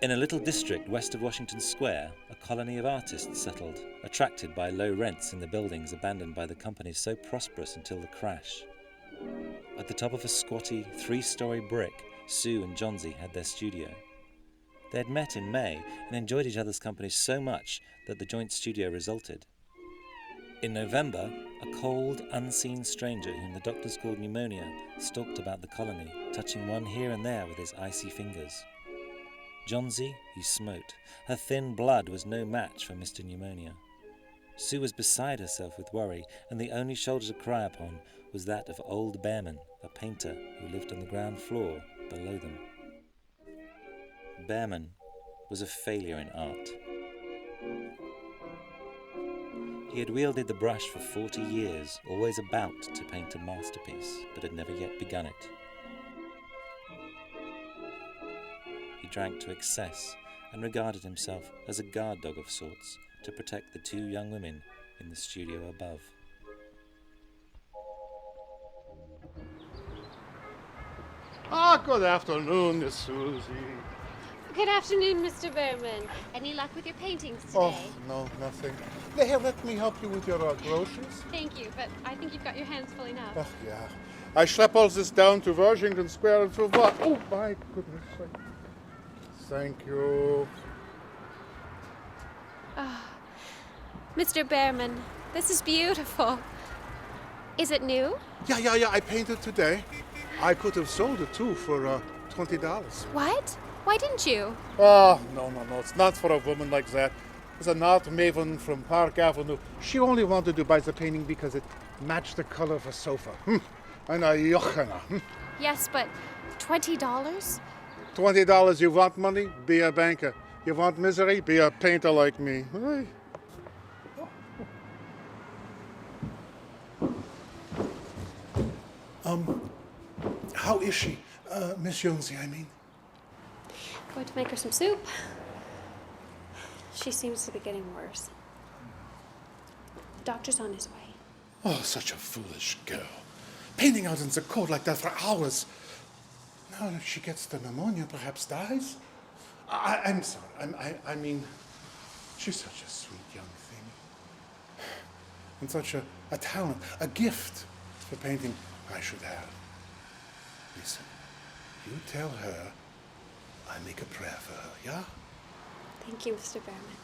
In a little district west of Washington Square, a colony of artists settled, attracted by low rents in the buildings abandoned by the companies so prosperous until the crash. At the top of a squatty, 3-story brick, Sue and Johnsy had their studio. They had met in May and enjoyed each other's company so much that the joint studio resulted. In November, a cold, unseen stranger whom the doctors called Pneumonia stalked about the colony, touching one here and there with his icy fingers. Johnsy, he smote. Her thin blood was no match for Mr. Pneumonia. Sue was beside herself with worry, and the only shoulder to cry upon was that of old Behrman, a painter who lived on the ground floor below them. Behrman was a failure in art. He had wielded the brush for 40 years, always about to paint a masterpiece, but had never yet begun it. He drank to excess and regarded himself as a guard dog of sorts to protect the 2 young women in the studio above. Good afternoon, Miss Susie. Good afternoon, Mr. Behrman. Any luck with your paintings today? Oh, no, nothing. Here, let me help you with your groceries. Thank you, but I think you've got your hands full enough. Oh, yeah. I schlep all this down to Washington Square and for what? Oh, my goodness sake. Thank you. Mr. Behrman, this is beautiful. Is it new? Yeah. I painted today. I could have sold it, too, for $20. What? Why didn't you? Oh, no. It's not for a woman like that. It's an art maven from Park Avenue. She only wanted to buy the painting because it matched the color of a sofa. And a yochana. Yes, but $20? $20, you want money? Be a banker. You want misery? Be a painter like me. Hey. How is she? Miss Jonesy, I mean. Going to make her some soup. She seems to be getting worse. The doctor's on his way. Oh, such a foolish girl. Painting out in the cold like that for hours. Now, if she gets the pneumonia, perhaps dies. I'm sorry. I mean, she's such a sweet young thing. And such a talent, a gift for painting I should have. Listen, you tell her I make a prayer for her, yeah? Thank you, Mr. Behrman.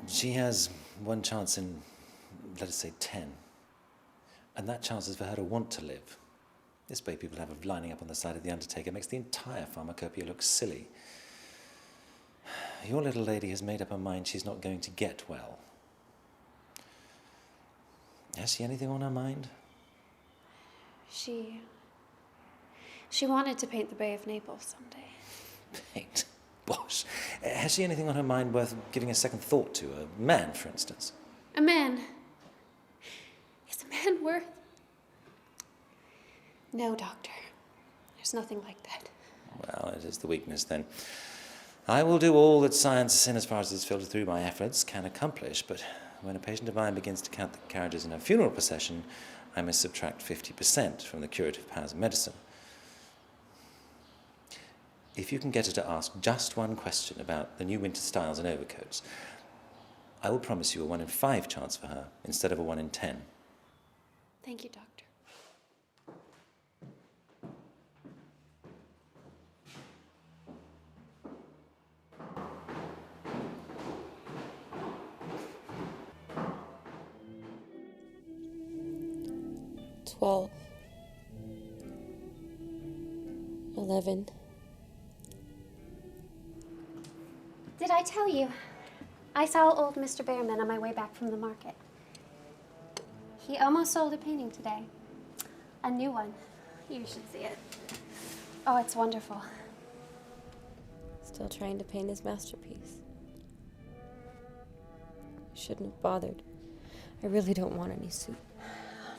She has one chance in, let us say, 10. And that chance is for her to want to live. This way people have of lining up on the side of the undertaker makes the entire pharmacopoeia look silly. Your little lady has made up her mind she's not going to get well. Has she anything on her mind? She wanted to paint the Bay of Naples someday. Paint? Bosh. Has she anything on her mind worth giving a second thought to? A man, for instance? A man. Is a man worth? No, Doctor. There's nothing like that. Well, it is the weakness, then. I will do all that science, in as far as it's filtered through my efforts, can accomplish, but when a patient of mine begins to count the carriages in a funeral procession, I must subtract 50% from the curative powers of medicine. If you can get her to ask just one question about the new winter styles and overcoats, I will promise you a 1 in 5 chance for her instead of a 1 in 10. Thank you, Doctor. 12. 11. Did I tell you? I saw old Mr. Behrman on my way back from the market. He almost sold a painting today. A new one. You should see it. Oh, it's wonderful. Still trying to paint his masterpiece. I shouldn't have bothered. I really don't want any soup.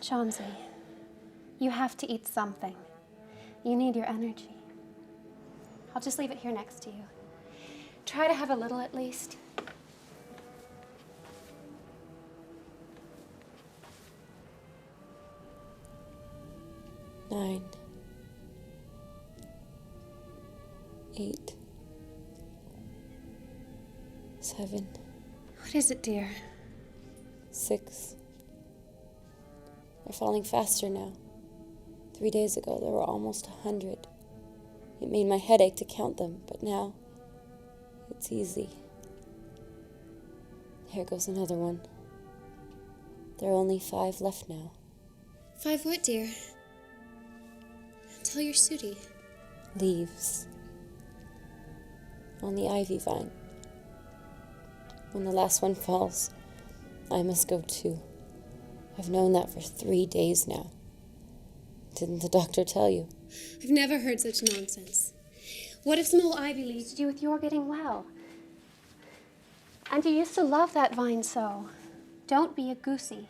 Chauncey, you have to eat something. You need your energy. I'll just leave it here next to you. Try to have a little at least. Nine. 8. 7. What is it, dear? 6. They're falling faster now. 3 days ago, there were almost 100. It made my head ache to count them, but now it's easy. Here goes another one. There are only 5 left now. 5 what, dear? Tell your Sooty. Leaves. On the ivy vine. When the last one falls, I must go too. I've known that for 3 days now. Didn't the doctor tell you? I've never heard such nonsense. What if some old ivy leaves to do with your getting well? And you used to love that vine so. Don't be a goosey.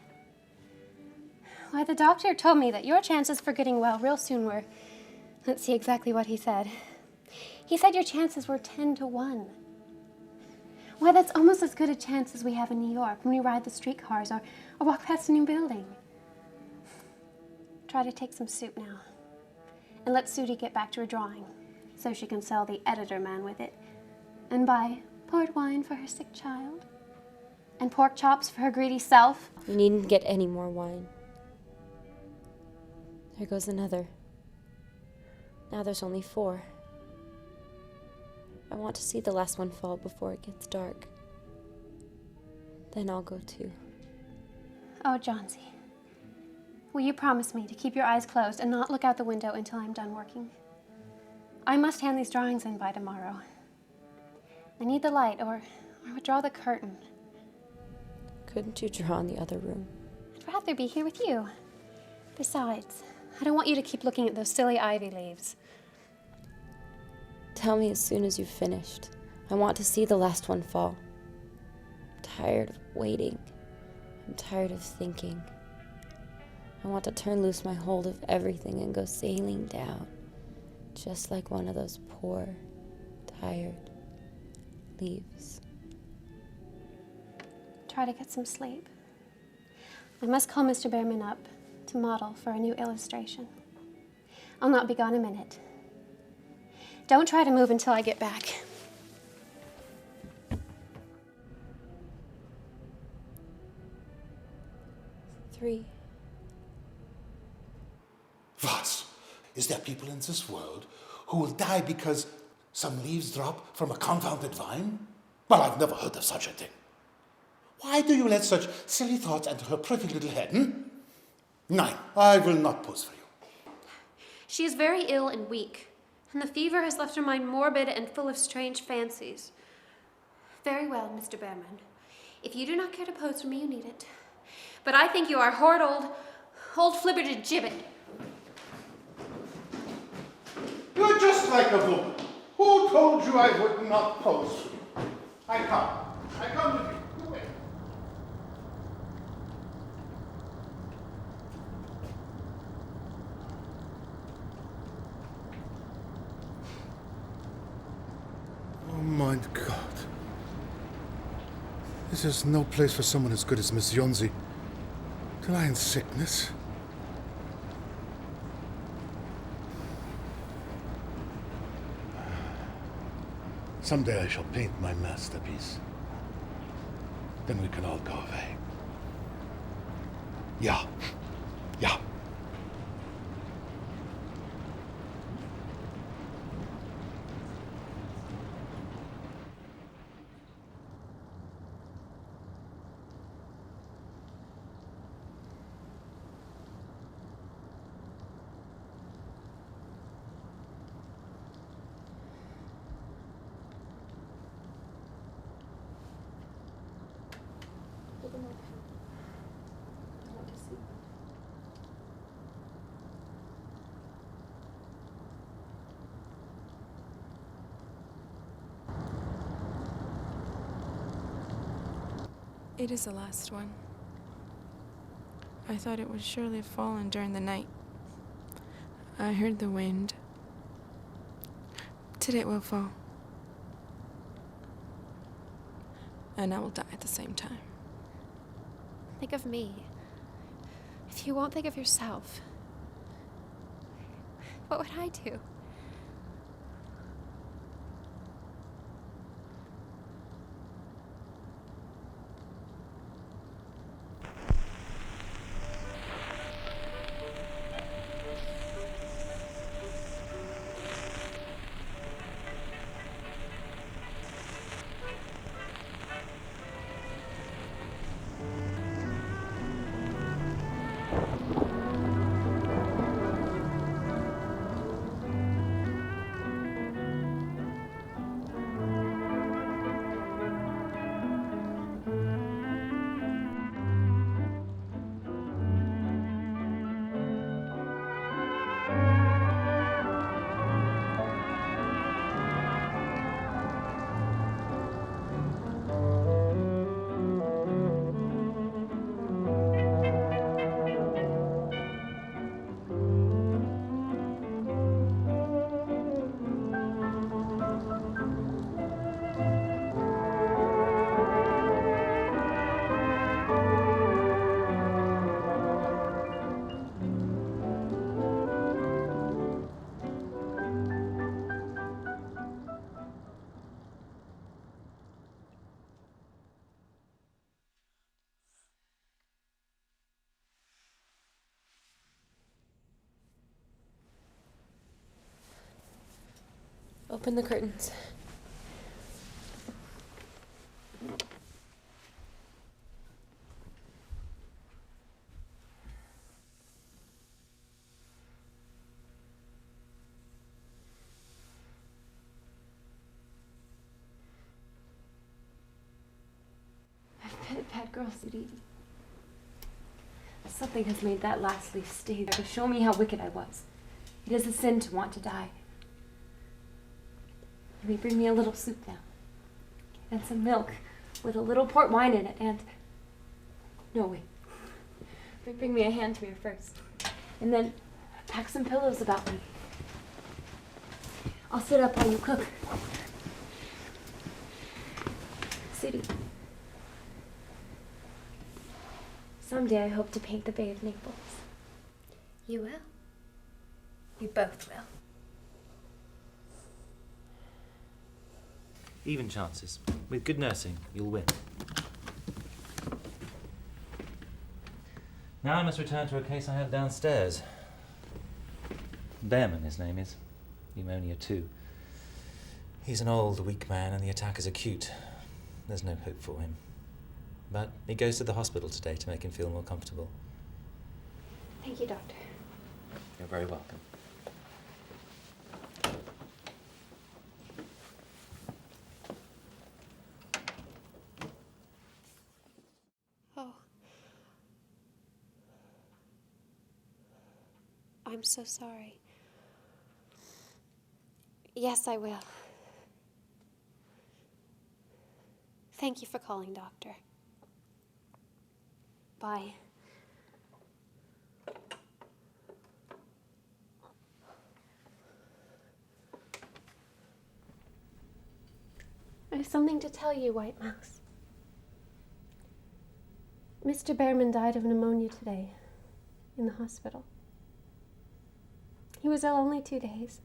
Why, the doctor told me that your chances for getting well real soon were... Let's see exactly what he said. He said your chances were 10 to 1. Why, that's almost as good a chance as we have in New York when we ride the streetcars or walk past a new building. Try to take some soup now. And let Sooty get back to her drawing so she can sell the editor man with it and buy port wine for her sick child and pork chops for her greedy self. You needn't get any more wine. There goes another. Now there's only 4. I want to see the last one fall before it gets dark. Then I'll go too. Oh, Johnsy, will you promise me to keep your eyes closed and not look out the window until I'm done working? I must hand these drawings in by tomorrow. I need the light, or I would draw the curtain. Couldn't you draw in the other room? I'd rather be here with you. Besides, I don't want you to keep looking at those silly ivy leaves. Tell me as soon as you've finished. I want to see the last one fall. I'm tired of waiting. I'm tired of thinking. I want to turn loose my hold of everything and go sailing down, just like one of those poor, tired leaves. Try to get some sleep. I must call Mr. Behrman up to model for a new illustration. I'll not be gone a minute. Don't try to move until I get back. Three. What? Is there people in this world who will die because some leaves drop from a confounded vine? Well, I've never heard of such a thing. Why do you let such silly thoughts enter her pretty little head, hmm? 9. I will not pose for you. She is very ill and weak, and the fever has left her mind morbid and full of strange fancies. Very well, Mr. Behrman. If you do not care to pose for me, you needn't. But I think you are horrid old flibberted gibbet. You're just like a woman. Who told you I would not pose for you? I come with you. You wait. Oh, my God. This is no place for someone as good as Miss Yonzi to lie in sickness. Someday I shall paint my masterpiece. Then we can all go away. Yeah. Yeah. It is the last one. I thought it would surely have fallen during the night. I heard the wind. Today it will fall. And I will die at the same time. Think of me. If you won't think of yourself, what would I do? Open the curtains. I've been a bad girl, Sudie. Something has made that last leaf stay there to show me how wicked I was. It is a sin to want to die. You may bring me a little soup now, and some milk with a little port wine in it, and... No, wait. Bring me a hand mirror first, and then pack some pillows about me. I'll sit up while you cook. Sudie. Someday I hope to paint the Bay of Naples. You will. You both will. Even chances. With good nursing, you'll win. Now I must return to a case I have downstairs. Behrman, his name is. Pneumonia 2. He's an old, weak man, and the attack is acute. There's no hope for him. But he goes to the hospital today to make him feel more comfortable. Thank you, Doctor. You're very welcome. Oh. I'm so sorry. Yes, I will. Thank you for calling, Doctor. Bye. I have something to tell you, White Mouse. Mr. Behrman died of pneumonia today in the hospital. He was ill only 2 days.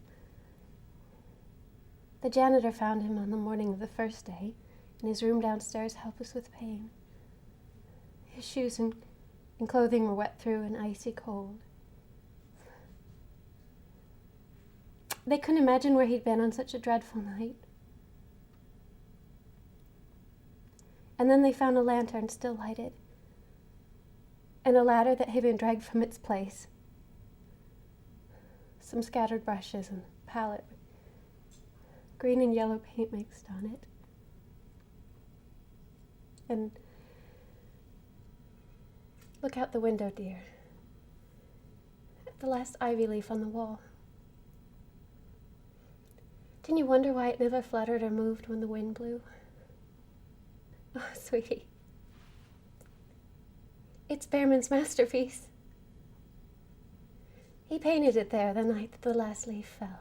The janitor found him on the morning of the first day in his room downstairs, helpless with pain. His shoes and clothing were wet through and icy cold. They couldn't imagine where he'd been on such a dreadful night. And then they found a lantern still lighted, and a ladder that had been dragged from its place. Some scattered brushes and a palette with green and yellow paint mixed on it. And look out the window, dear. At the last ivy leaf on the wall. Didn't you wonder why it never fluttered or moved when the wind blew? Oh, sweetie. It's Behrman's masterpiece. He painted it there the night that the last leaf fell.